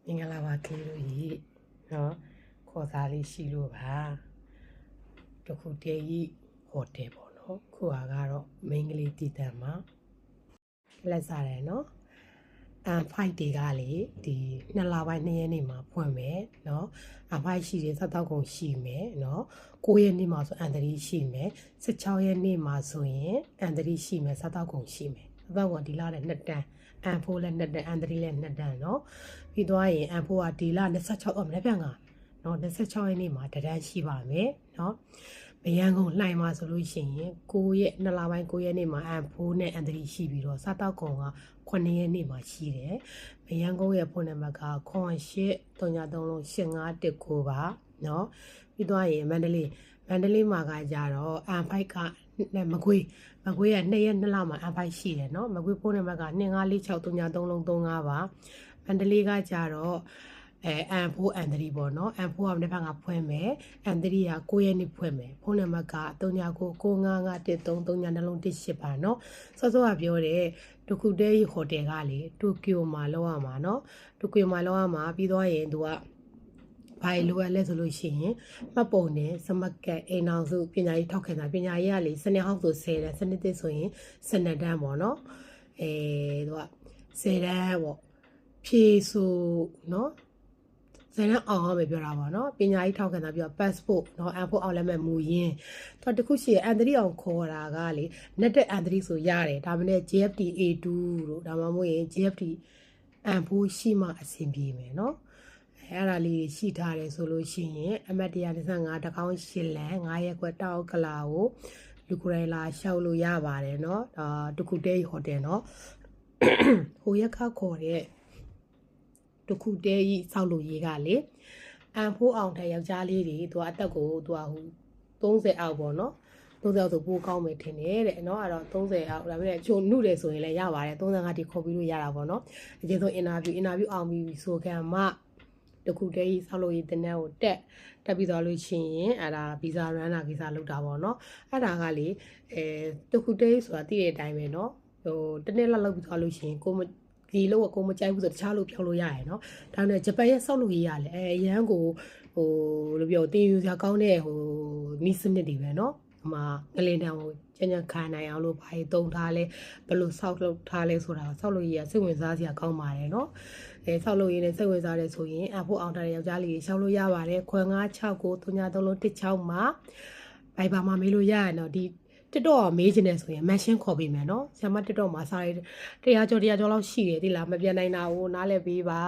မင်္ဂလာပါကလေးတို့ရေနော်ခေါ်စားလေးရှိလို့ပါတခုတည်းကြီးဟိုတယ်ပေါ့နော်ခုကတော့မိန်းကလေးတည်တံမှာလက်စားတယ်နော်ဖိုက်တွေကလေဒီ2လပိုင်း2ရက်နေ့မှာဖွင့်မယ်နော်ဖိုက်ရှိတယ်စတောက်ကုန်ရှိမယ်နော်9ရက်နေ့မှာဆိုအန်တရီရှိမယ်16ရက်နေ့မှာဆိုရင်အန်တရီရှိမယ်စတောက်ကုန်ရှိမယ်စတောက်ကုန်ဒီလာတဲ့2တန်းအန်ဖိုးလည်း2တန်းအန်တရီလည်း2တန်းနော်ပြီးသွားရင်အန်ဖိုးကဒီလ26မနေ့ပြန်ကနော်26ရက်နေ့မှာတန်းရှိပါမယ်နော်မရန်ကုန်လှိုင်မှာဆိုလို့ရှိရင်9ရက်2လပိုင်း9ရက်နေ့မှာအန်ဖိုးနဲ့အန်တရီရှိပြီးတော့စတောက်ကုန်က9ရက်နေ့မှာရှိတယ်မရန်ကုန်ရဲ့ဖုန်းနံပါတ်က08338519ပါနော်ပြီးသွားရင်မန္တလေးမှာကကြတော့အန်ဖိုက်ကမကွေးက2ရက်2လမှာအန်ဖိုက်ရှိတယ်နော်မကွေးဖုန်းနံပါတ်က25463935ပါမန္တလေးကကြတော့အန်ဖိုးအန်တရီပေါ့နော်အန်ဖိုးကမနေ့ကဖွင့်မယ်အန်တရီက9ရက်နေ့ဖွင့်မယ်ဖုန်းနံပါတ်က399955133318ပါနော်စောစောကပြောတဲ့တခုတည်းဟိုတယ်ကလေတိုကျိုမှာလောက်ရမှာနော်တိုကျိုမှာလောက်ရမှာပြီးသွားရင်သူကဘာလိုလဲဆိုလို့ရှိရင်မှတ်ပုံနဲ့စမကတ်အိမ်အောင်စုပညာရေးထောက်ခံတာပညာရေးကလေစနစ်ဟောင်းဆို10တန်းစနစ်သစ်ဆိုရင်12တန်းပေါ့နော်သူက10တန်းပေါ့ဖြည့်ဆိုနော်ဇန်အောင်ပဲပြောတာပါနော်ပညာရေးထောက်ခံတာပြီးတော့ passport နော်အန်ဖို့အောင်လက်မဲ့မူရင်းတော့တခုရှိရအန်တရီအောင်ခေါ်တာကလေ net တဲ့အန်တရီဆိုရတယ်ဒါမှမဟုတ် JFT A2 တို့ဒါမှမဟုတ်ရင် JFT အန်ဖို့ရှိမှအဆင်ပြေမယ်နော်အဲ့ဒါလေးရှိထားတယ်ဆိုလို့ရှိရင်အမတ်125တကောင်း8လန်9ရက်ကွက်တောက်ကလာကိုလူကိုယ်တိုင်လာရှောက်လို့ရပါတယ်နော်တခုတည်းဟိုတယ်နော်ဟိုရက်ခခေါ်တဲ့တခုတည်းကြီးစောက်လို့ရေးကလေအန်ဖိုးအောင်တဲ့ယောက်ျားလေးတွေသူကအသက်ကိုသူကဟို30အောက်ပေါ့နော်30အောက်ဆိုပိုကောင်းမယ်ထင်တယ်တဲ့နော်အဲ့တော့30အောက်ဒါပေမဲ့ချိုနှုတယ်ဆိုရင်လည်းရပါတယ်35တိခေါ်ပြီးလို့ရတာပေါ့နော်အကျဉ်းဆုံးအင်တာဗျူးအောင်ပြီးဆိုခံမှတခုတည်းကြီးစောက်လို့ရေးတင်တဲ့ကိုတက်ပြီးသွားလို့ရှိရင်အဲ့ဒါဗီဇာရန်နာကိစ္စလုပ်တာပေါ့နော်အဲ့ဒါကလေတခုတည်းဆိုတာသိတဲ့အတိုင်းပဲနော်ဟိုတနေ့လောက်ပြီးသွားလို့ရှိရင်ဒီလို့ကိုမကြိုက်ဘူးဆိုတခြားလို့ပြောလို့ရရယ်နော်ဒါနဲ့ဂျပန်ရဲ့ဆောက်လို့ရေးရလဲအရန်ကိုဟိုလိုပြောတင်ယူစရာကောင်းတဲ့ဟိုနီးစနစ်တွေပဲနော်ဟိုမှာငလင်တန်ကိုကျန်ခံနိုင်အောင်လို့ဘာတွေတုံထားလဲဘယ်လိုဆောက်လုပ်ထားလဲဆိုတာဆောက်လို့ရေးရစိတ်ဝင်စားစရာကောင်းပါတယ်နော်ဆောက်လို့ရေးနဲ့စိတ်ဝင်စားတယ်ဆိုရင်အဖို့အောင်ထားတဲ့ယောက်ျားလေးရှောက်လို့ရပါတယ်ခွန်9693316မှာဘိုင်ဘာမှာမေးလို့ရရနော်ဒီTikTok မေးချင်တယ်ဆိုရင် mention ခေါ်ပေးမယ်နော်ဆရာမ TikTok မှာစာရေး100ကျော်လောက်ရှိတယ်ဒီလားမပြန်နိုင်တာကိုနားလည်ပေးပါ